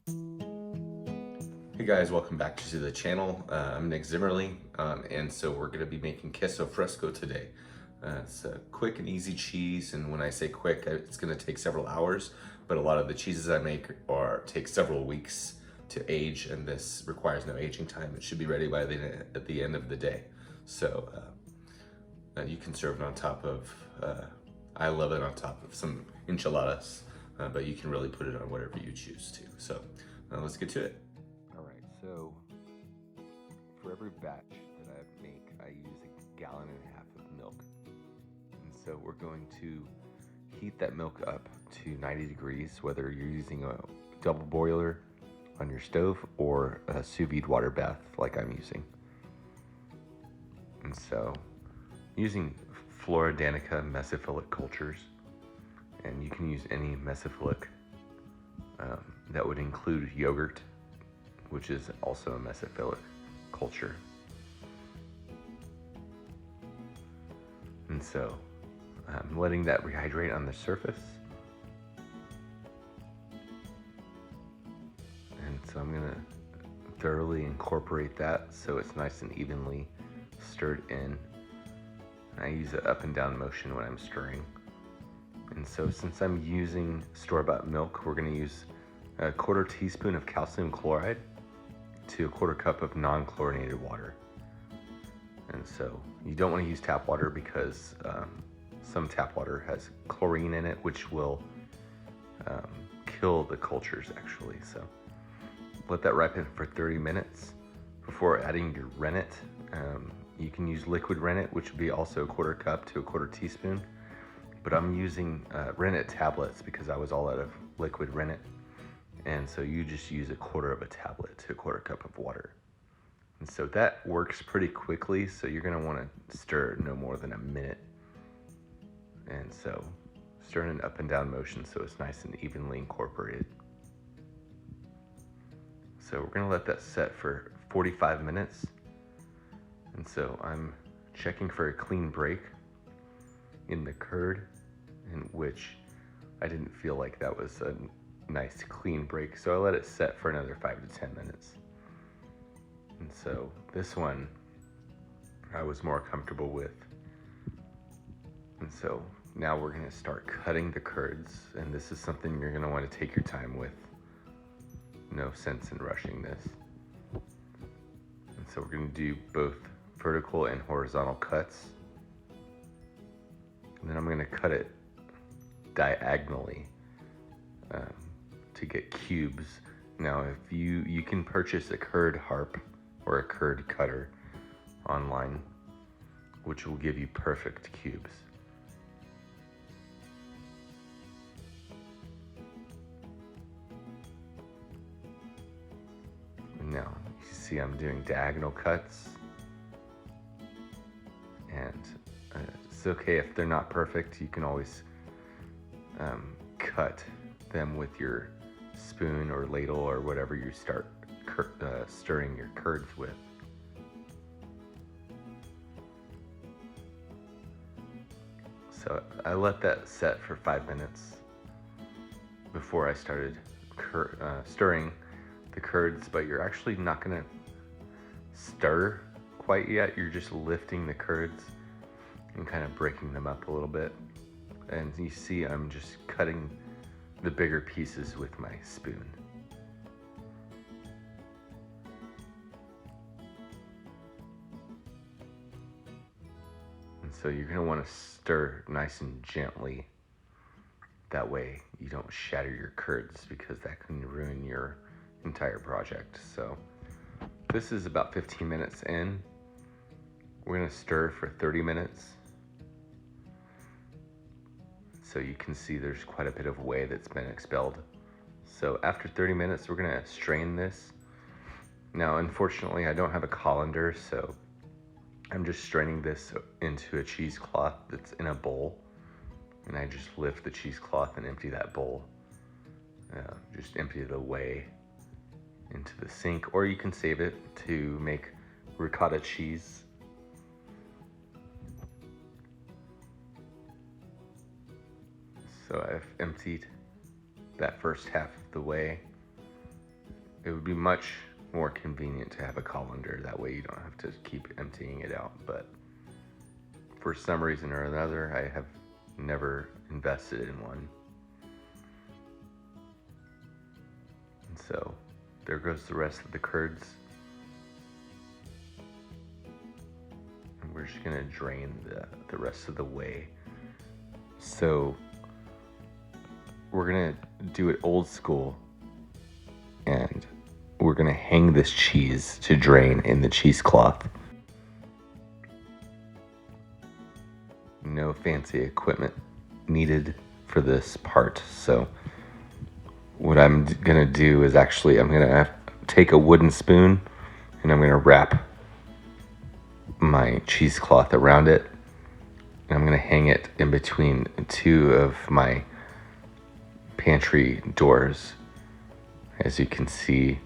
Hey guys, welcome back to the channel. I'm Nick Zimmerly, and so we're going to be making Queso Fresco today. It's a quick and easy cheese, and when I say quick, it's going to take several hours, but a lot of the cheeses I make take several weeks to age, and this requires no aging time. It should be ready by at the end of the day. So you can serve it on top of, I love it on top of some enchiladas, but you can really put it on whatever you choose to. So let's get to it. All right, so for every batch that I make, I use 1.5 gallons of milk. And so we're going to heat that milk up to 90 degrees, whether you're using a double boiler on your stove or a sous vide water bath like I'm using. And so using Flora Danica mesophilic cultures, and you can use any mesophilic that would include yogurt, which is also a mesophilic culture. And so I'm letting that rehydrate on the surface. And so I'm gonna thoroughly incorporate that so it's nice and evenly stirred in. I use an up and down motion when I'm stirring. And so since I'm using store-bought milk, we're gonna use a 1/4 teaspoon of calcium chloride to a 1/4 cup of non-chlorinated water. And so you don't want to use tap water because some tap water has chlorine in it, which will kill the cultures actually. So let that ripen for 30 minutes before adding your rennet. You can use liquid rennet, which would be also a 1/4 cup to a 1/4 teaspoon, but I'm using rennet tablets because I was all out of liquid rennet. And so you just use 1/4 of a tablet to a 1/4 cup of water. And so that works pretty quickly, so you're gonna wanna stir no more than a minute. And so stir in an up and down motion so it's nice and evenly incorporated. So we're gonna let that set for 45 minutes. And so I'm checking for a clean break in the curd, in which I didn't feel like that was a nice clean break, so I let it set for another 5 to 10 minutes. And so this one I was more comfortable with. And so now we're gonna start cutting the curds, and this is something you're gonna want to take your time with. No sense in rushing this. And so we're gonna do both vertical and horizontal cuts. And then I'm gonna cut it diagonally to get cubes. Now if you can purchase a curd harp or a curd cutter online, which will give you perfect cubes. Now you see I'm doing diagonal cuts, and it's okay if they're not perfect. You can always cut them with your spoon or ladle or whatever you start stirring your curds with. So I let that set for 5 minutes before I started stirring the curds, but you're actually not gonna stir quite yet. You're just lifting the curds and kind of breaking them up a little bit. And you see I'm just cutting the bigger pieces with my spoon. And so you're gonna want to stir nice and gently. That way you don't shatter your curds, because that can ruin your entire project. So this is about 15 minutes in. We're gonna stir for 30 minutes. So you can see there's quite a bit of whey that's been expelled. So after 30 minutes, we're gonna strain this. Now, unfortunately, I don't have a colander, so I'm just straining this into a cheesecloth that's in a bowl. And I just lift the cheesecloth and empty that bowl. Just empty the whey into the sink, or you can save it to make ricotta cheese. So I've emptied that first half of the whey, it would be much more convenient to have a colander. That way you don't have to keep emptying it out. But for some reason or another, I have never invested in one. And so there goes the rest of the curds. And we're just gonna drain the rest of the whey. So we're gonna do it old school, and we're gonna hang this cheese to drain in the cheesecloth. No fancy equipment needed for this part. So what I'm gonna do is I'm gonna take a wooden spoon and I'm gonna wrap my cheesecloth around it. And I'm gonna hang it in between two of my pantry doors, as you can see.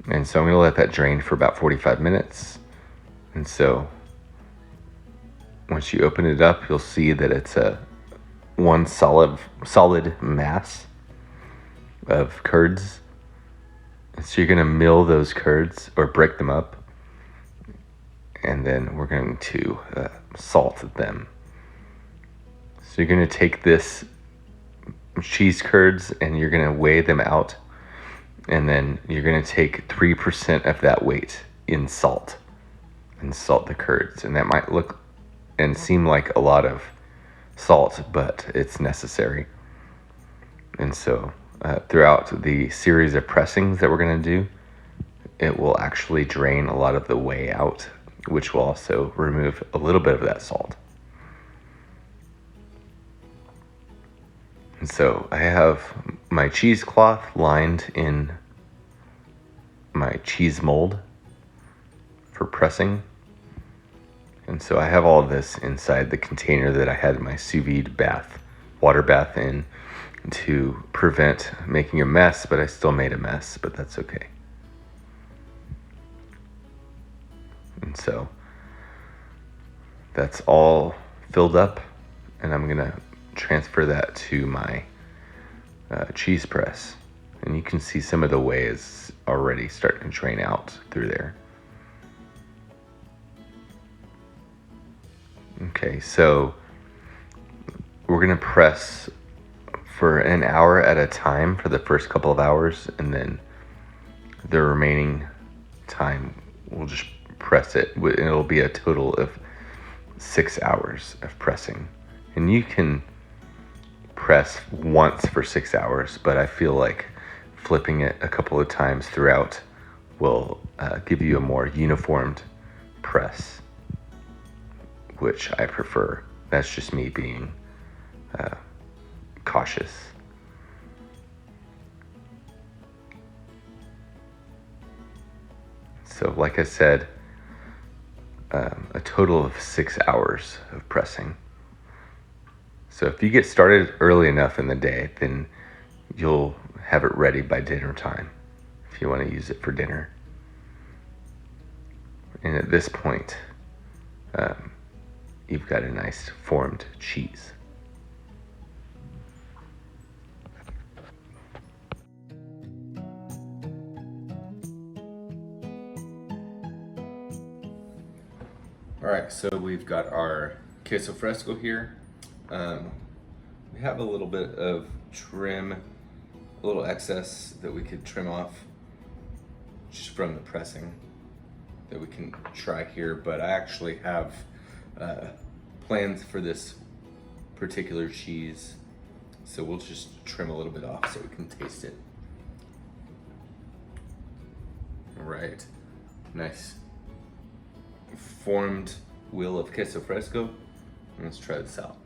And so I'm gonna let that drain for about 45 minutes. And so once you open it up, you'll see that it's one solid mass of curds. And so you're gonna mill those curds or break them up, and then we're going to salt them. So you're gonna take this cheese curds and you're gonna weigh them out, and then you're gonna take 3% of that weight in salt and salt the curds. And that might look and seem like a lot of salt, but it's necessary. And so throughout the series of pressings that we're gonna do, it will actually drain a lot of the whey out, which will also remove a little bit of that salt. And so I have my cheesecloth lined in my cheese mold for pressing. And so I have all of this inside the container that I had my sous vide water bath in, to prevent making a mess, but I still made a mess, but that's okay. And so that's all filled up, and I'm gonna transfer that to my cheese press. And you can see some of the whey is already starting to drain out through there. Okay, so we're gonna press for an hour at a time for the first couple of hours, and then the remaining time we'll just press it. It'll be a total of 6 hours of pressing. And you can press once for 6 hours, but I feel like flipping it a couple of times throughout will give you a more uniformed press, which I prefer. That's just me being cautious. So like I said, a total of 6 hours of pressing. So if you get started early enough in the day, then you'll have it ready by dinner time if you want to use it for dinner. And at this point, you've got a nice formed cheese. All right, so we've got our Queso Fresco here. We have a little bit of trim, a little excess that we could trim off just from the pressing that we can try here, but I actually have plans for this particular cheese, so we'll just trim a little bit off so we can taste it. All right, nice formed wheel of Queso Fresco. Let's try this out.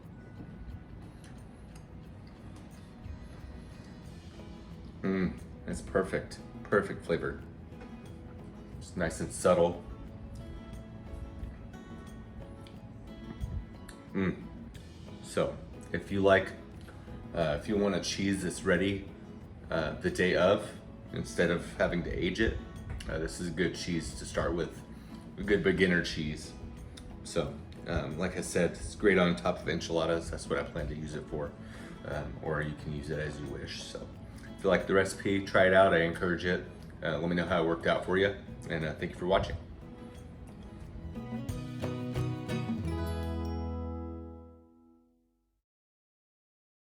It's perfect flavor. It's nice and subtle. So if you want a cheese that's ready the day of, instead of having to age it, this is a good cheese to start with, a good beginner cheese. So like I said, it's great on top of enchiladas. That's what I plan to use it for, or you can use it as you wish. So if you like the recipe, try it out. I encourage it. Let me know how it worked out for you, and thank you for watching.